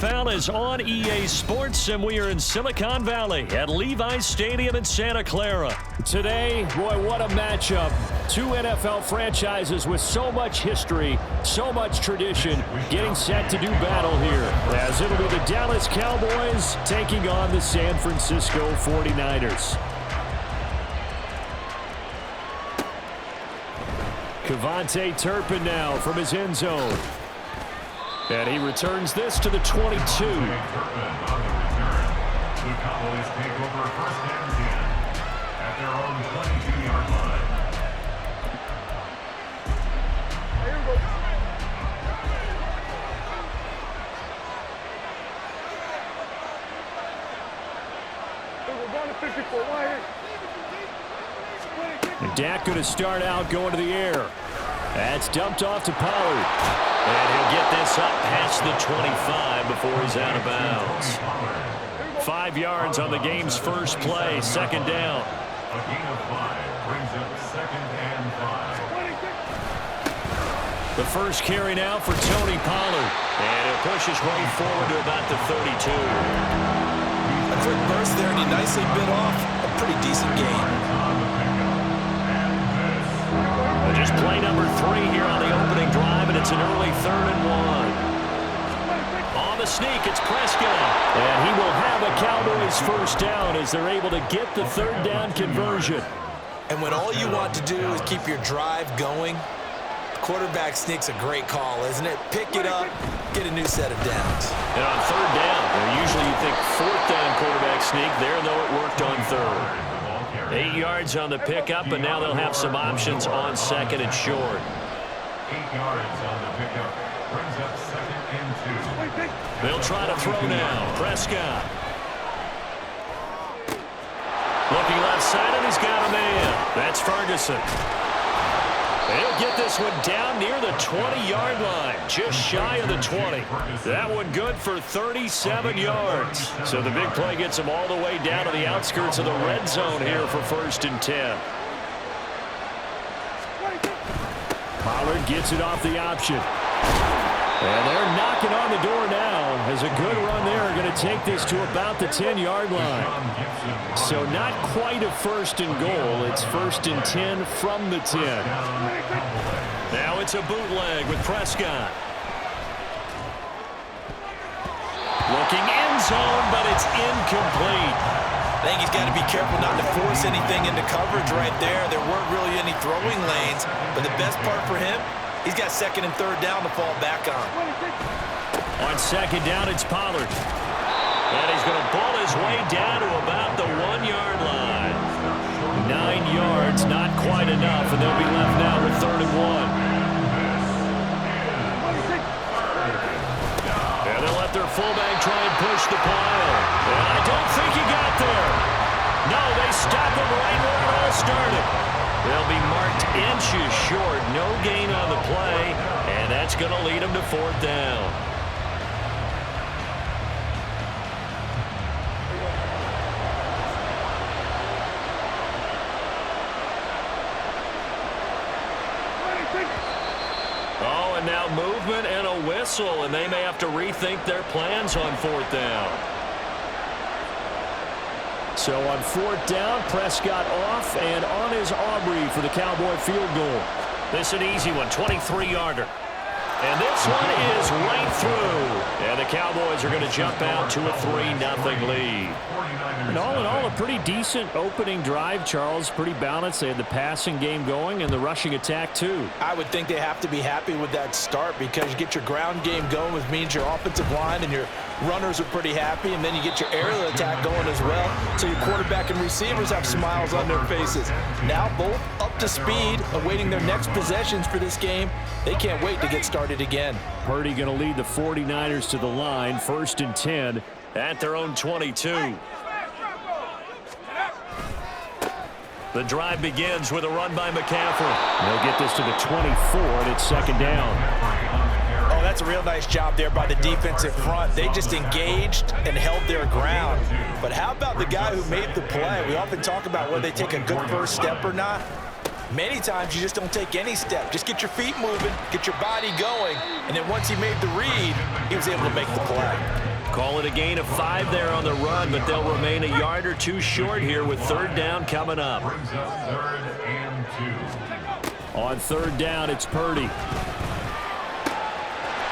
NFL is on EA Sports, and we are in Silicon Valley at Levi's Stadium in Santa Clara. Today, boy, what a matchup. Two NFL franchises with so much history, so much tradition, getting set to do battle here, as it'll be the Dallas Cowboys taking on the San Francisco 49ers. Kevontae Turpin now from his end zone. And he returns this to the 22. The Cowboys take over first and 10 at their own 22-yard line. And Dak going to start out going to the air. That's dumped off to Pollard. And he'll get this up past the 25 before he's out of bounds. 5 yards on the game's first play, second down. A gain of 5 brings up second and 5. The first carry now for Tony Pollard. And it pushes way forward to about the 32. A quick burst there, and he nicely bit off a pretty decent gain. Just play number 3 here on the opening drive, and it's an early 3rd and 1. On the sneak, it's Prescott. And he will have a Cowboys first down as they're able to get the 3rd down conversion. And when all you want to do is keep your drive going, quarterback sneak's a great call, isn't it? Pick it up, get a new set of downs. And on 3rd down, usually you think 4th down quarterback sneak there, though it worked on 3rd. 8 yards on the pickup, and now they'll have some options on 2nd and short. 8 yards on the pickup brings up 2nd and 2. They'll try to throw now. Prescott. Looking left side, and he's got a man. That's Ferguson. He'll get this one down near the 20-yard line, just shy of the 20. That one good for 37 yards. So the big play gets him all the way down to the outskirts of the red zone here for 1st and 10. Pollard gets it off the option. And they're knocking on the door now as a good run there are going to take this to about the 10-yard line. So not quite a 1st and goal. It's 1st and 10 from the 10. Now it's a bootleg with Prescott. Looking end zone, but it's incomplete. I think he's got to be careful not to force anything into coverage right there. There weren't really any throwing lanes, but the best part for him, he's got 2nd and 3rd down to fall back on. On 2nd down, it's Pollard. And he's going to pull his way down to about the 1-yard line. 9 yards, not quite enough, and they'll be left now with 3rd and 1. And they'll let their fullback try and push the pile. And I don't think he got there. No, they stop him right where it all started. They'll be marked inches short. No gain on the play, and that's going to lead them to 4th down. Oh, and now movement and a whistle, and they may have to rethink their plans on 4th down. So on 4th down, Prescott off and on is Aubrey for the Cowboy field goal. This is an easy one, 23-yarder. And this one is right through. And the Cowboys are going to jump out to a 3-0 lead. And all in all, a pretty decent opening drive, Charles. Pretty balanced. They had the passing game going and the rushing attack, too. I would think they have to be happy with that start because you get your ground game going, which means your offensive line and your runners are pretty happy, and then you get your aerial attack going as well, so your quarterback and receivers have smiles on their faces. Now both up to speed, awaiting their next possessions for this game. They can't wait to get started again. Purdy going to lead the 49ers to the line, 1st and 10 at their own 22. The drive begins with a run by McCaffrey. They'll get this to the 24, and it's 2nd down. Oh, that's a real nice job there by the defensive front. They just engaged and held their ground. But how about the guy who made the play? We often talk about whether they take a good first step or not. Many times you just don't take any step. Just get your feet moving, get your body going, and then once he made the read, he was able to make the play. call it a gain of 5 there on the run, but they'll remain a yard or two short here with third down coming up. Brings up 3rd and 2. On third down, it's Purdy.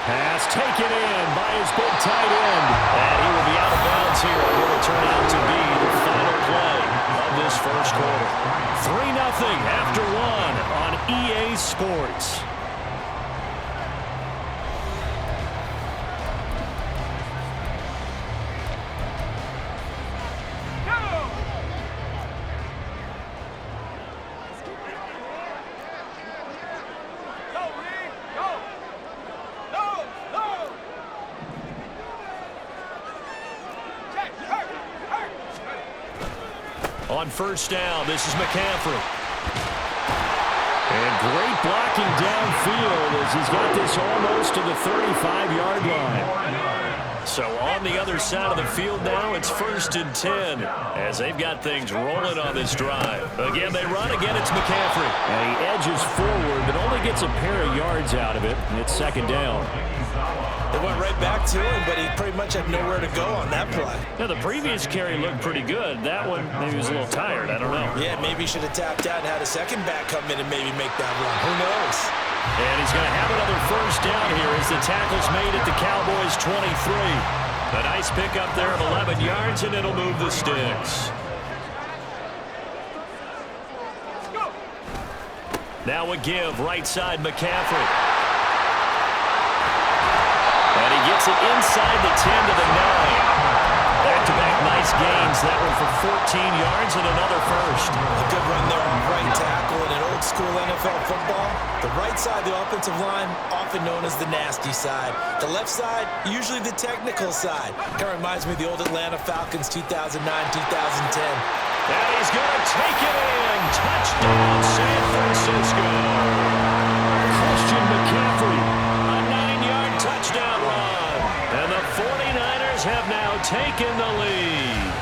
Pass taken in by his big tight end. And he will be out of bounds here. It will turn out to be the final play of this first quarter. 3-0 after 1 on EA Sports. On first down, this is McCaffrey. And great blocking downfield as he's got this almost to the 35-yard line. So on the other side of the field now, it's 1st and 10 as they've got things rolling on this drive. Again, they run. Again, it's McCaffrey. And he edges forward, but only gets a pair of yards out of it. And it's 2nd down. They went right back to him, but he pretty much had nowhere to go on that play. Now, the previous carry looked pretty good. That one, maybe he was a little tired. I don't know. Yeah, maybe he should have tapped out and had a second back come in and maybe make that run. Who knows? And he's going to have another first down here as the tackle's made at the Cowboys' 23. A nice pickup there of 11 yards, and it'll move the sticks. Now a give, right side McCaffrey. And he gets it inside the 10 to the 9. Back-to-back nice gains. That one for 14 yards and another first. A good run there on right tackle in an old-school NFL football. The right side of the offensive line, often known as the nasty side. The left side, usually the technical side. Kind of reminds me of the old Atlanta Falcons 2009-2010. And he's going to take it in. Touchdown, San Francisco. Christian McCaffrey, a 9-yard touchdown run. And the 49ers have now taken the lead.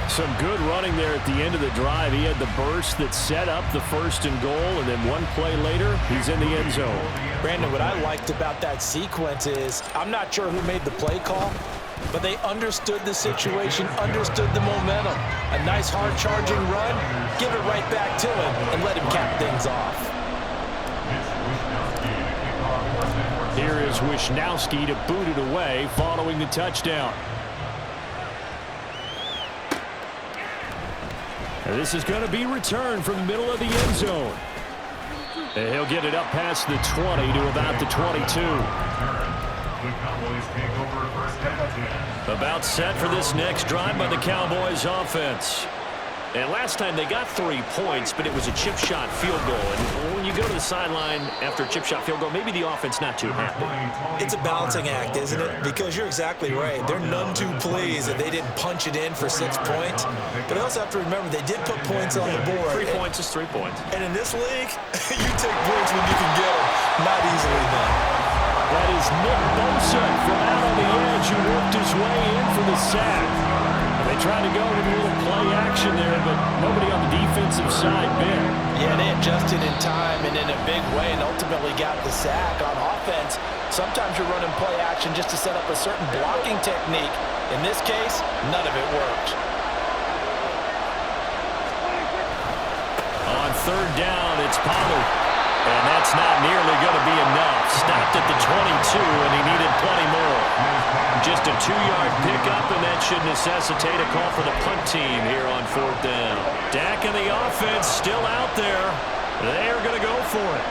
Some good running there at the end of the drive. He had the burst that set up the 1st and goal, and then one play later, he's in the end zone. Brandon, what I liked about that sequence is I'm not sure who made the play call, but they understood the situation, understood the momentum. A nice hard-charging run, give it right back to him, and let him cap things off. Here is Wisnowski to boot it away following the touchdown. And this is going to be returned from the middle of the end zone. And he'll get it up past the 20 to about the 22. About set for this next drive by the Cowboys offense. And last time they got 3 points, but it was a chip shot field goal. And when you go to the sideline after a chip shot field goal, maybe the offense not too happy. It's a balancing act, isn't it? Because you're exactly right. They're none too pleased that they didn't punch it in for 6 points. But they also have to remember they did put points on the board. 3 points is 3 points. And in this league, you take points when you can get them. Not easily done. That is Nick Bosa from out on the edge who worked his way in for the sack. They tried to go with a little play action there, but nobody on the defensive side bit. Yeah, they adjusted in time and in a big way and ultimately got the sack. On offense, sometimes you're running play action just to set up a certain blocking technique. In this case, none of it worked. On third down, it's Pollard. And that's not nearly going to be enough. Stopped at the 22, and he needed plenty more. Just a 2-yard pickup, and that should necessitate a call for the punt team here on 4th down. Dak and the offense still out there. They are going to go for it.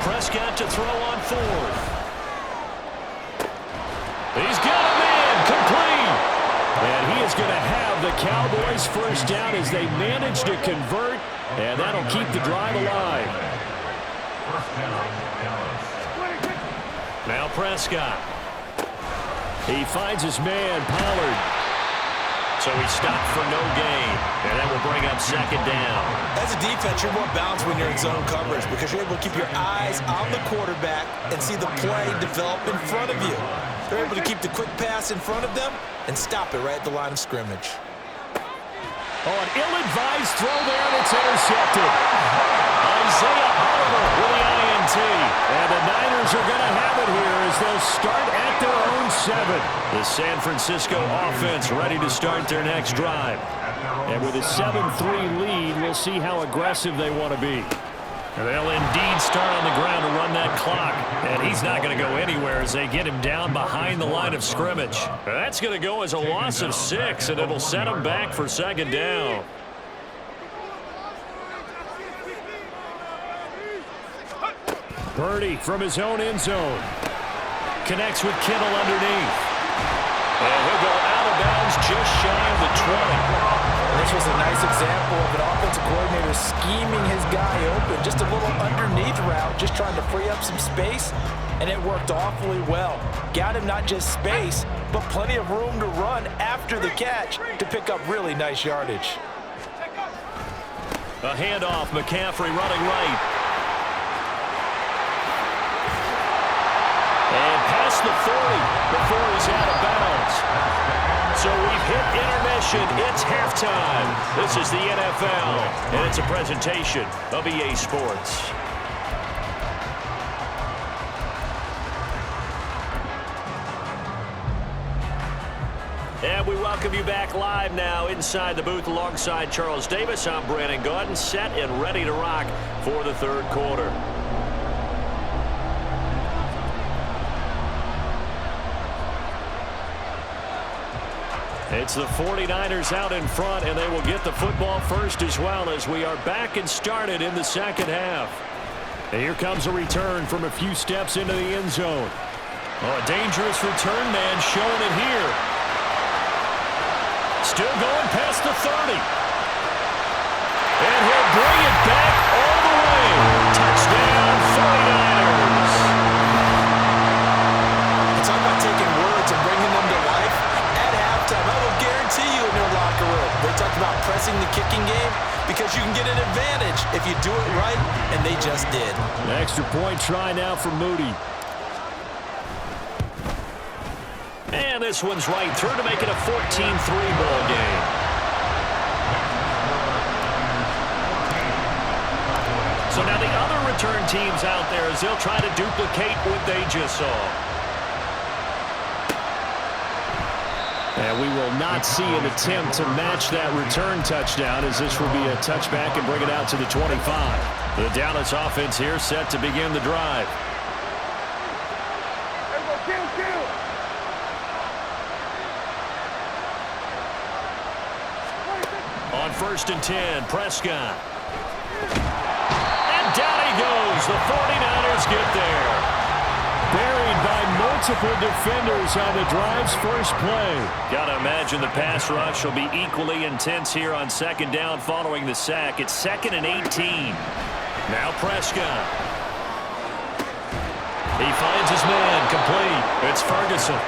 Prescott to throw on 4th. He's got him in, complete. And he is going to have the Cowboys' first down as they manage to convert. And that'll keep the drive alive. Now Prescott. He finds his man, Pollard. So he stopped for no gain. And that will bring up 2nd down. As a defense, you're more balanced when you're in zone coverage because you're able to keep your eyes on the quarterback and see the play develop in front of you. They're able to keep the quick pass in front of them and stop it right at the line of scrimmage. Oh, an ill-advised throw there, and it's intercepted. Isaiah Oliver with the INT. And the Niners are going to have it here as they'll start at their own 7. The San Francisco offense ready to start their next drive. And with a 7-3 lead, we'll see how aggressive they want to be. They'll indeed start on the ground to run that clock. And he's not going to go anywhere as they get him down behind the line of scrimmage. That's going to go as a loss of 6, and it'll set him back for second down. Purdy from his own end zone. Connects with Kittle underneath. And he'll go out of bounds just shy of the 20. This was a nice example of an offensive coordinator scheming his guy open. Just a little underneath route, just trying to free up some space, and it worked awfully well. Got him not just space, but plenty of room to run after the catch to pick up really nice yardage. A handoff, McCaffrey running right. And past the 40 before he's out of bounds. So we've hit intermission. It's halftime. This is the NFL, and it's a presentation of EA Sports. And we welcome you back live now inside the booth alongside Charles Davis. I'm Brandon Gaudin, set and ready to rock for the third quarter. It's the 49ers out in front, and they will get the football first as well as we are back and started in the second half. And here comes a return from a few steps into the end zone. Oh, a dangerous return man showing it here. Still going past the 30. And he'll bring it back all the way. Touchdown, 49ers. Talk about taking words and bringing them to life. At halftime, I will guarantee you in your locker room, they talked about pressing the kicking game because you can get an advantage if you do it right, and they just did. An extra point try now for Moody. And this one's right through to make it a 14-3 ball game. So now the other return teams out there as they'll try to duplicate what they just saw. And we will not see an attempt to match that return touchdown as this will be a touchback and bring it out to the 25. The Dallas offense here set to begin the drive. On 1st and 10, Prescott. And down he goes. The 49ers get there. Buried by multiple defenders on the drive's first play. Got to imagine the pass rush will be equally intense here on second down following the sack. It's 2nd and 18. Now Prescott. He finds his man complete. It's Ferguson.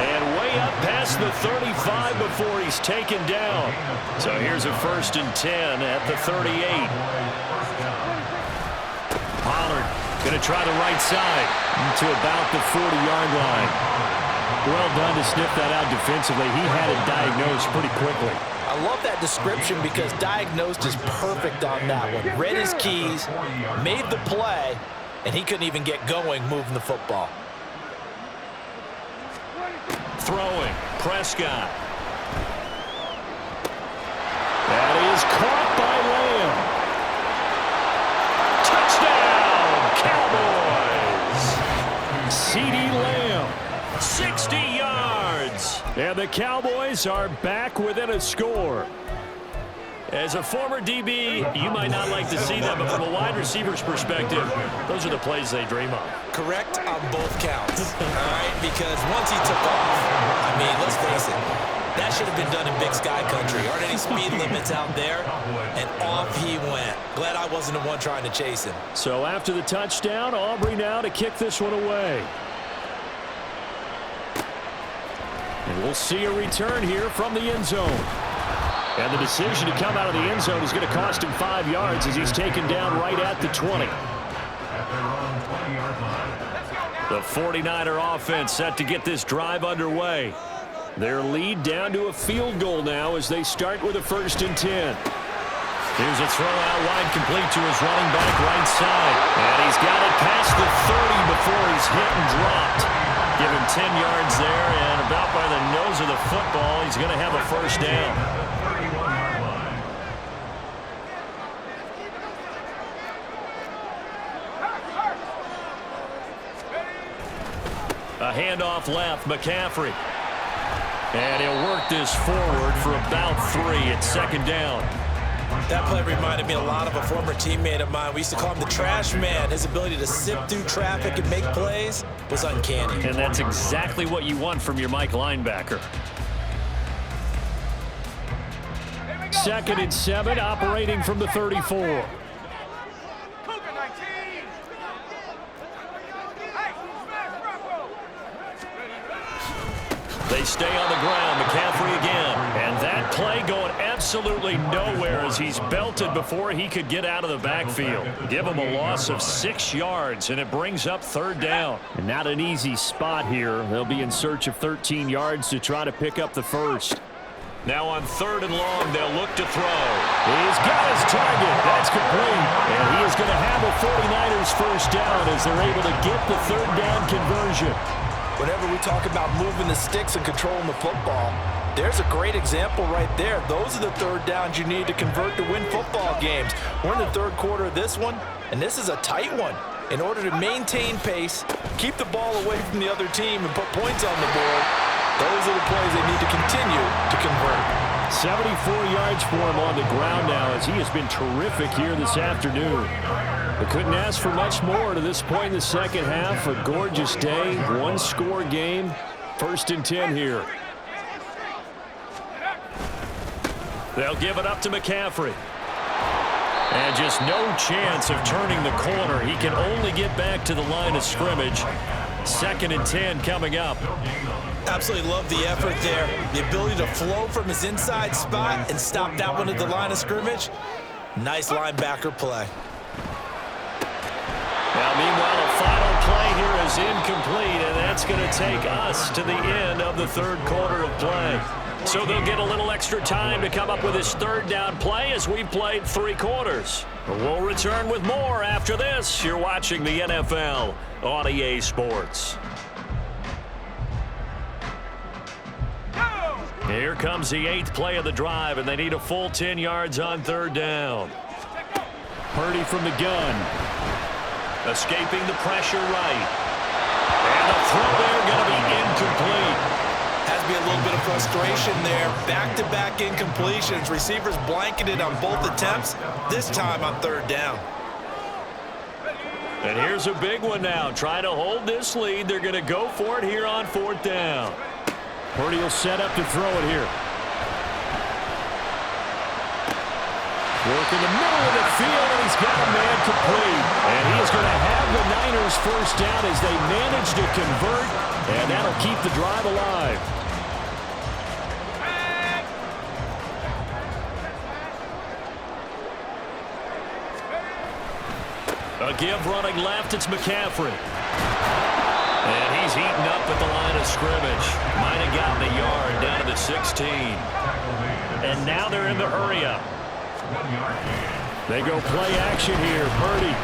And way up past the 35 before he's taken down. So here's a 1st and 10 at the 38. Pollard going to try the right side to about the 40-yard line. Well done to sniff that out defensively. He had it diagnosed pretty quickly. I love that description because diagnosed is perfect on that one. Read his keys, made the play, and he couldn't even get going moving the football. Throwing, Prescott. That is caught by Lamb. Touchdown, Cowboys. CeeDee Lamb, 60 yards. And the Cowboys are back within a score. As a former DB, you might not like to see that, but from a wide receiver's perspective, those are the plays they dream of. Correct on both counts, all right? Because once he took off, I mean, let's face it, that should have been done in Big Sky Country. Aren't any speed limits out there? And off he went. Glad I wasn't the one trying to chase him. So after the touchdown, Aubrey now to kick this one away. And we'll see a return here from the end zone. And the decision to come out of the end zone is going to cost him 5 yards as he's taken down right at the 20. The 49er offense set to get this drive underway. Their lead down to a field goal now as they start with a 1st and 10. Here's a throw out wide complete to his running back right side. And he's got it past the 30 before he's hit and dropped. Give him 10 yards there. the football. He's going to have a first down. A handoff left, McCaffrey. And he'll work this forward for about 3 at second down. That play reminded me a lot of a former teammate of mine. We used to call him the trash man. His ability to sift through traffic and make plays was uncanny. And that's exactly what you want from your Mike linebacker. 2nd and 7, operating from the 34. They stay on the ground. McCaffrey again. And that play going absolutely nowhere as he's belted before he could get out of the backfield. Give him a loss of 6 yards, and it brings up 3rd down. And not an easy spot here. They'll be in search of 13 yards to try to pick up the first. Now on 3rd and long, they'll look to throw. He's got his target. That's complete. And he is going to have a 49ers first down as they're able to get the 3rd down conversion. Whenever we talk about moving the sticks and controlling the football, there's a great example right there. Those are the 3rd downs you need to convert to win football games. We're in the 3rd quarter of this one, and this is a tight one. In order to maintain pace, keep the ball away from the other team, and put points on the board, those are the plays they need to continue to convert. 74 yards for him on the ground now as he has been terrific here this afternoon. They couldn't ask for much more to this point in the second half. A gorgeous day, 1-score game. 1st and 10 here. They'll give it up to McCaffrey. And just no chance of turning the corner. He can only get back to the line of scrimmage. 2nd and 10 coming up. Absolutely love the effort there. The ability to flow from his inside spot and stop that one at the line of scrimmage. Nice linebacker play. Now, meanwhile, a final play here is incomplete, and that's going to take us to the end of the 3rd quarter of play. So they'll get a little extra time to come up with his 3rd down play as we played 3 quarters. We'll return with more after this. You're watching the NFL on EA Sports. Here comes the 8th play of the drive, and they need a full 10 yards on 3rd down. Purdy from the gun. Escaping the pressure right. And the throw there going to be incomplete. Has to be a little bit of frustration there. Back-to-back incompletions. Receivers blanketed on both attempts, this time on 3rd down. And here's a big one now. Trying to hold this lead. They're going to go for it here on 4th down. Purdy will set up to throw it here. Work in the middle of the field, and he's got a man complete. And he is going to have the Niners first down as they manage to convert, and that'll keep the drive alive. A give running left, it's McCaffrey. And he's heating up at the line of scrimmage. Might have gotten a yard down to the 16. And now they're in the hurry-up. They go play action here. Purdy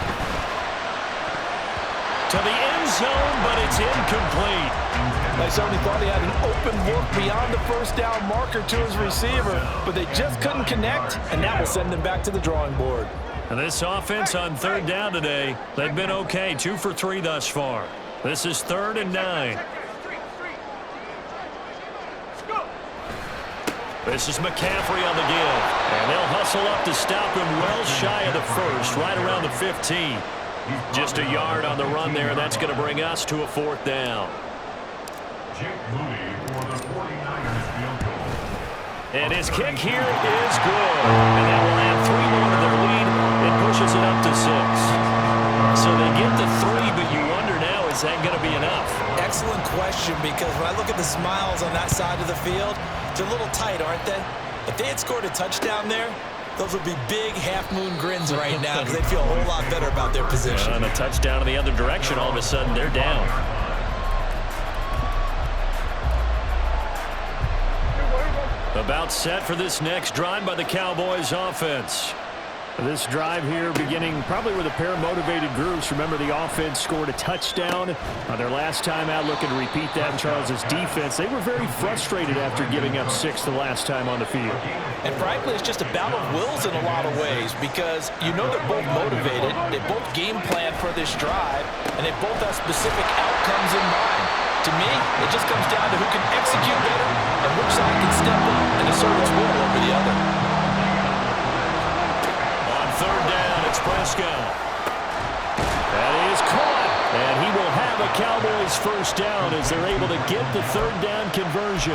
to the end zone, but it's incomplete. Like somebody thought he had an open look beyond the first down marker to his receiver, but they just couldn't connect, and that will send them back to the drawing board. And this offense on 3rd down today, they've been okay. 2 for 3 thus far. This is 3rd and 9. This is McCaffrey on the give. And they'll hustle up to stop him well shy of the first, right around the 15. Just a yard on the run there, and that's going to bring us to a 4th down. And his kick here is good. And that will add 3 more to their lead. It pushes it up to 6. So they get the 3, but you wonder now, is that going to be enough? Excellent question, because when I look at the smiles on that side of the field, they're a little tight, aren't they? If they had scored a touchdown there, those would be big half-moon grins right now because they'd feel a whole lot better about their position. And a touchdown in the other direction, all of a sudden they're down. About set for this next drive by the Cowboys offense. This drive here beginning probably with a pair of motivated groups. Remember, the offense scored a touchdown on their last time out, looking to repeat that. In Charles's defense, they were very frustrated after giving up 6 the last time on the field. And frankly, it's just a battle of wills in a lot of ways, because you know they're both motivated, they both game plan for this drive, and they both have specific outcomes in mind. To me, it just comes down to who can execute better and which side can step up and assert its will over the other. Third down, it's Prescott. That is caught, and he will have a Cowboys first down as they're able to get the third down conversion.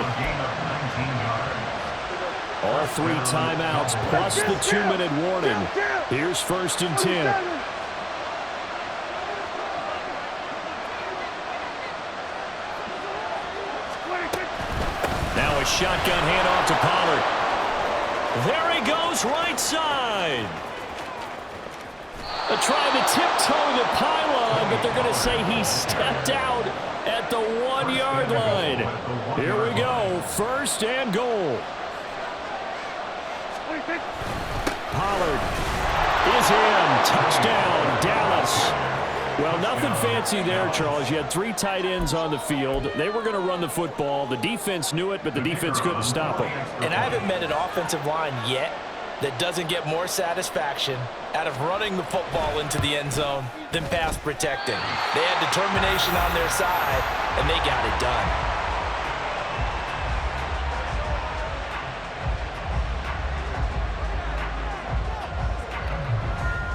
All 3 timeouts plus the 2-minute warning. Here's 1st and 10. Now a shotgun handoff to Pollard. There he goes, right side. They're trying to tiptoe the pylon, but they're going to say he stepped out at the 1-yard line. Here we go, 1st and goal. Pollard is in. Touchdown, Dallas. Well, nothing fancy there, Charles. You had 3 tight ends on the field. They were going to run the football. The defense knew it, but the defense couldn't stop them. And I haven't met an offensive line yet that doesn't get more satisfaction out of running the football into the end zone than pass protecting. They had determination on their side, and they got it done.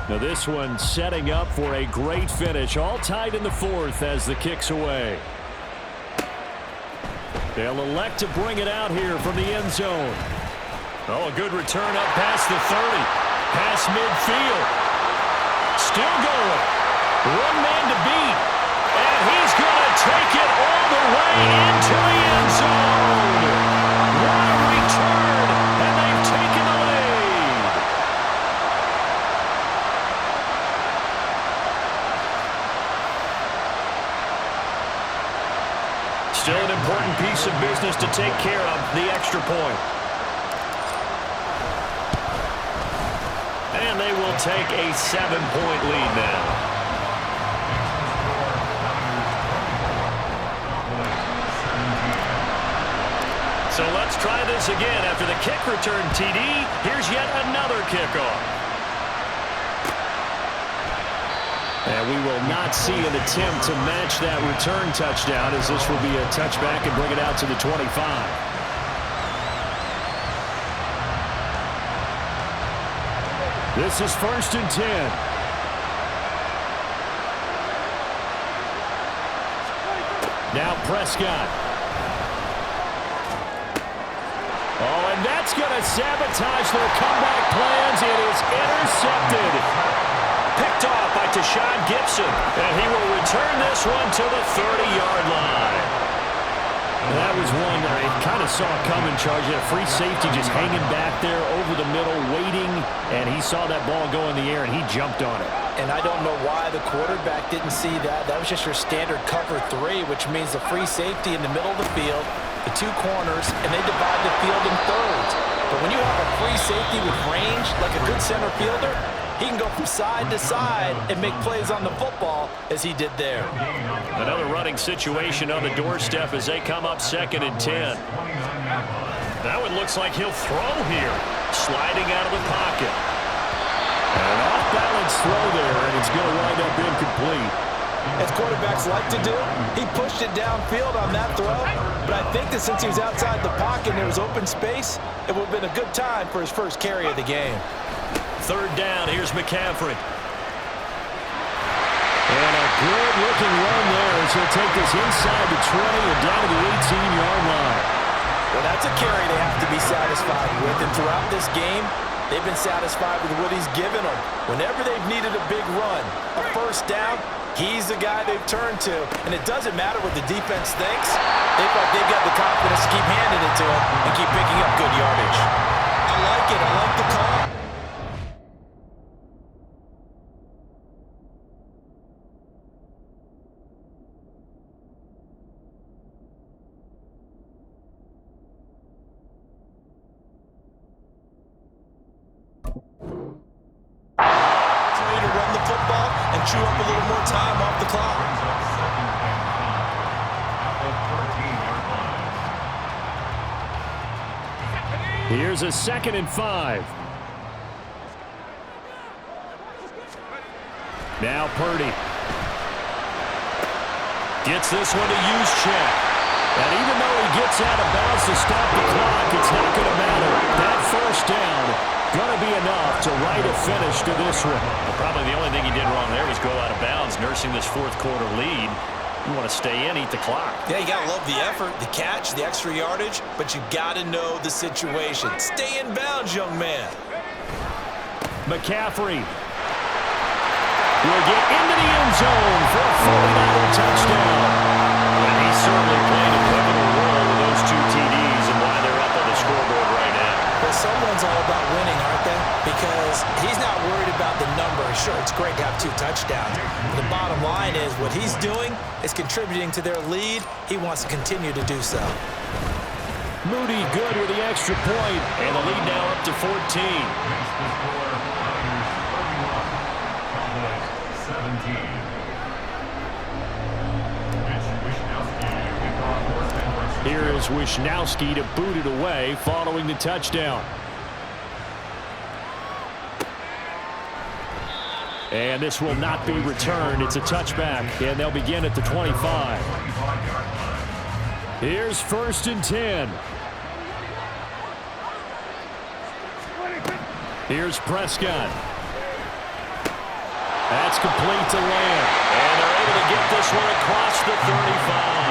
Now this one setting up for a great finish. All tied in the 4th as the kick's away. They'll elect to bring it out here from the end zone. Oh, a good return up past the 30. Past midfield. Still going. 1 man to beat. And he's going to take it all the way into the end zone. What a return. And they've taken the lead. Still an important piece of business to take care of, the extra point. And they will take a 7-point lead now. So let's try this again. After the kick return TD, here's yet another kickoff. And we will not see an attempt to match that return touchdown, as this will be a touchback and bring it out to the 25. This is 1st and 10. Now Prescott. Oh, and that's going to sabotage their comeback plans. It is intercepted. Picked off by Tashawn Gibson. And he will return this one to the 30-yard line. That was one that I kind of saw coming, Charles. You had a free safety just hanging back there over the middle, waiting, and he saw that ball go in the air, and he jumped on it. And I don't know why the quarterback didn't see that. That was just your standard cover 3, which means the free safety in the middle of the field, the 2 corners, and they divide the field in thirds. But when you have a free safety with range, like a good center fielder, he can go from side to side and make plays on the football as he did there. Another running situation on the doorstep as they come up 2nd and 10. That one looks like he'll throw here. Sliding out of the pocket. An off-balance throw there, and it's going to wind up incomplete. As quarterbacks like to do, he pushed it downfield on that throw, but I think that since he was outside the pocket and there was open space, it would have been a good time for his first carry of the game. 3rd down, here's McCaffrey. And a good-looking run there as he'll take this inside the 20 and down to the 18-yard line. Well, that's a carry they have to be satisfied with, and throughout this game, they've been satisfied with what he's given them. Whenever they've needed a big run, a first down, he's the guy they've turned to. And it doesn't matter what the defense thinks. They feel like they've got the confidence to keep handing it to him and keep picking up good yardage. I like it. I like the call. chew up a little more time off the clock. Here's a 2nd and 5. Now Purdy. Gets this one to use check. And even though he gets out of bounds to stop the clock, it's not going to matter. That first down going to be enough to write a finish to this one. Well, probably the only thing he did wrong there was go out of bounds, nursing this fourth-quarter lead. You want to stay in, eat the clock. Yeah, you got to love the effort, the catch, the extra yardage, but you got to know the situation. Stay in bounds, young man. McCaffrey will get into the end zone for a 49er touchdown. And he certainly played a pivotal role in those 2 TDs and why they're up on the scoreboard right now. But someone's all about winning, aren't they? Because he's not worried about the number. Sure, it's great to have 2 touchdowns. The bottom line is what he's doing is contributing to their lead. He wants to continue to do so. Moody good with the extra point, and the lead now up to 14. Here is Wishnowski to boot it away following the touchdown. And this will not be returned. It's a touchback, and they'll begin at the 25. Here's 1st and 10. Here's Prescott. That's complete to Lamb. And they're able to get this one across the 35.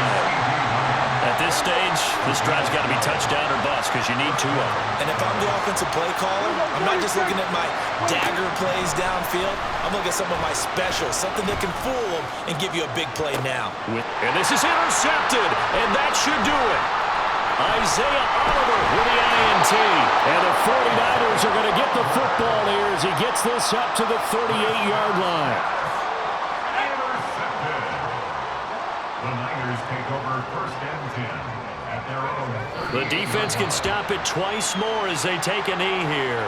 At this stage, this drive's got to be touchdown or bust because you need 2 of them. And if I'm the offensive play caller, I'm not just looking at my dagger plays downfield. I'm looking at some of my specials, something that can fool them and give you a big play now. And this is intercepted, and that should do it. Isaiah Oliver with the INT. And the 49ers are going to get the football here as he gets this up to the 38-yard line. The Niners take over 1st and 10 at their own. The defense can stop it twice more as they take a knee here.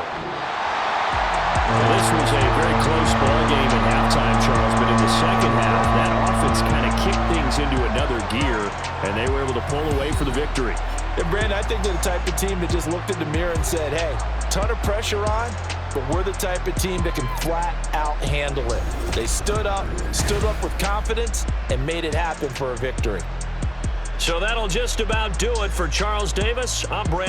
This was a very close ball game at halftime, Charles, but in the second half, that offense kind of kicked things into another gear, and they were able to pull away for the victory. And Brandon, I think they're the type of team that just looked in the mirror and said, hey, ton of pressure on, but we're the type of team that can flat out handle it. They stood up with confidence, and made it happen for a victory. So that'll just about do it for Charles Davis. I'm Brandon.